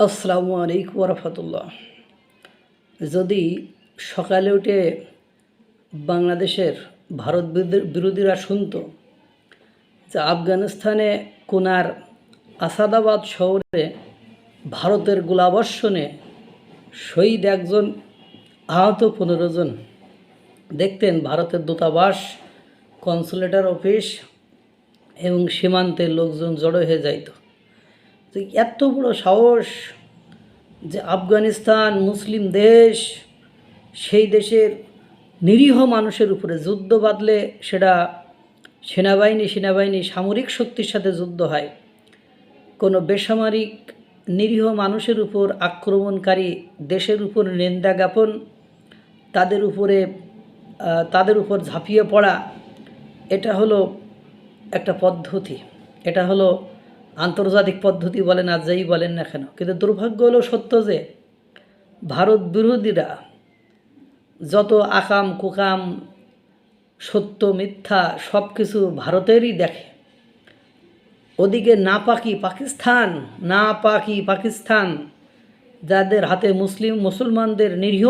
আসসালামু আলাইকুম রহমতুল্লাহ। যদি সকালে উঠে বাংলাদেশের ভারত বিরোধীরা শুনতো যে আফগানিস্তানে কোনার আসাদাবাদ শহরে ভারতের গোলাবর্ষণে শহীদ একজন, আহত 15 জন, দেখতেন ভারতের দূতাবাস, কনসুলেটর অফিস এবং সীমান্তের লোকজন জড়ো হয়ে যাইত। তো এত বড় সাহস যে আফগানিস্তান মুসলিম দেশ, সেই দেশের নিরীহ মানুষের উপরে যুদ্ধ বাঁধলে সেটা সেনাবাহিনী সামরিক শক্তির সাথে যুদ্ধ হয়। কোনো বেসামরিক নিরীহ মানুষের উপর আক্রমণকারী দেশের উপর নিন্দা জ্ঞাপন, তাদের উপর ঝাঁপিয়ে পড়া, এটা হলো একটা পদ্ধতি, এটা হলো আন্তর্জাতিক পদ্ধতি বলেন আর যাই বলেন না কেন। কিন্তু দুর্ভাগ্য হলো সত্য যে ভারত বিরোধীরা যত আকাম কুকাম, সত্য মিথ্যা সব কিছু ভারতেরই দেখে। ওদিকে নাপাকি পাকিস্তান, যাদের হাতে মুসলমানদের নিরীহ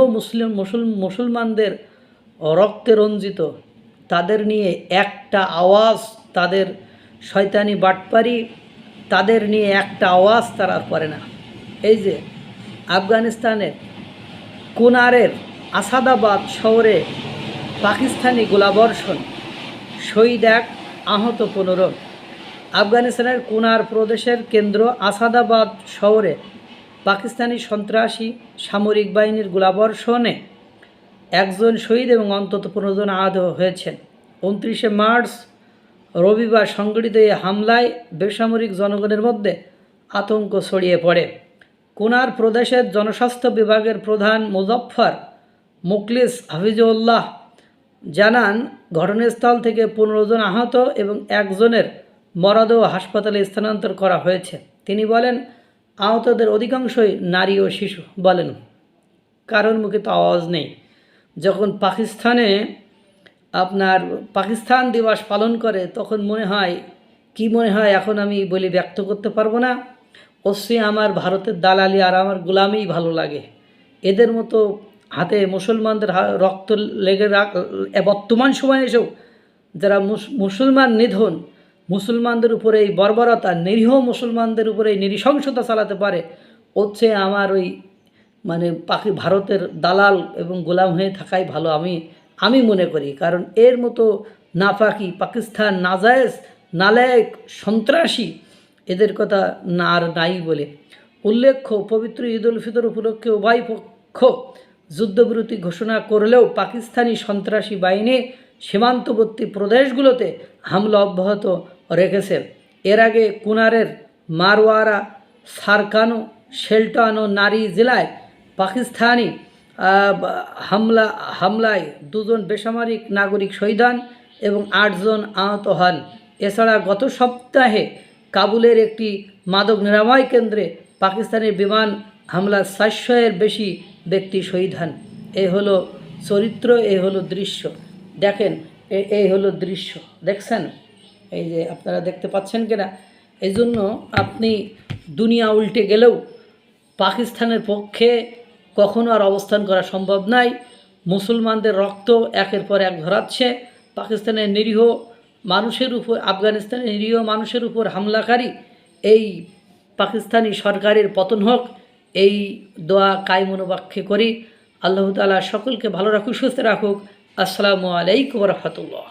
মুসলমানদের রক্তে রঞ্জিত, তাদের নিয়ে একটা আওয়াজ, তাদের শয়তানি বাটপারি, তাদের নিয়ে একটা আওয়াজ তারা করে না। এই যে আফগানিস্তানের কুনারের আসাদাবাদ শহরে পাকিস্তানি গোলাবর্ষণ, শহীদ 1, আহত 15। আফগানিস্তানের কুনার প্রদেশের কেন্দ্র আসাদাবাদ শহরে পাকিস্তানি সন্ত্রাসী সামরিক বাহিনীর গোলাবর্ষণে 1 জন শহীদ এবং অন্তত 15 জন আহত হয়েছেন। 29শে মার্চ রবিবার সংঘটিত এই হামলায় বেসামরিক জনগণের মধ্যে আতঙ্ক ছড়িয়ে পড়ে। কুনার প্রদেশের জনস্বাস্থ্য বিভাগের প্রধান মুজফফর মুখলিস হাফিজউল্লাহ জানান, ঘটনাস্থল থেকে 15 জন আহত এবং 1 জনের মরদেহ হাসপাতালে স্থানান্তর করা হয়েছে। তিনি বলেন, আহতদের অধিকাংশই নারী ও শিশু। বলেন, কারোর মুখে তো আওয়াজ নেই। যখন পাকিস্তান দিবস পালন করে তখন মনে হয় এখন আমি বলি ব্যক্ত করতে পারবো না। অবশ্যই আমার ভারতের দালালি আর আমার গোলামিই ভালো লাগে। এদের মতো হাতে মুসলমানদের রক্ত লেগে বর্তমান সময়ে এসেও যারা মুসলমান নিধন, মুসলমানদের উপরে এই বর্বরতা, নিরীহ মুসলমানদের উপরে এই নৃশংসতা চালাতে পারে, হচ্ছে আমার ওই ভারতের দালাল এবং গোলাম হয়ে থাকাই ভালো আমি মনে করি। কারণ এর মতো নাপাকি পাকিস্তান, নাজায়েজ, নালায়েক, সন্ত্রাসী, এদের কথা না আর নাই বলে। উল্লেখ্য, পবিত্র ঈদ উল ফিতর উপলক্ষে উভয় পক্ষ যুদ্ধবিরতি ঘোষণা করলেও পাকিস্তানি সন্ত্রাসী বাহিনী সীমান্তবর্তী প্রদেশগুলোতে হামলা অব্যাহত রেখেছে। এর আগে কুনারের মারওয়ারা, সারকানো, শেল্টন ও নারী জেলায় পাকিস্তানি হামলায় 2 জন বেসামরিক নাগরিক শহীদ হন এবং 8 জন আহত হন। এছাড়া গত সপ্তাহে কাবুলের একটি মাদক নিরাময় কেন্দ্রে পাকিস্তানের বিমান হামলায় 400-এর বেশি ব্যক্তি শহীদ হন। এই হলো চরিত্র, এই হলো দৃশ্য। দেখেন, এই হলো দৃশ্য, দেখছেন? এই যে আপনারা দেখতে পাচ্ছেন কিনা? এই জন্য আপনি দুনিয়া উল্টে গেলেও পাকিস্তানের পক্ষে কখনো আর অবস্থান করা সম্ভব নয়। মুসলমানদের রক্ত একের পর এক ঝরাচ্ছে। পাকিস্তানের নিরীহ মানুষের উপর, আফগানিস্তানের নিরীহ মানুষের উপর হামলাকারী এই পাকিস্তানি সরকারের পতন হোক, এই দোয়া কায়মনোবাক্যে করি। আল্লাহ তাআলা সকলকে ভালো রাখুক, সুস্থ রাখুক। আসসালামু আলাইকুম রহমতুল্লাহ।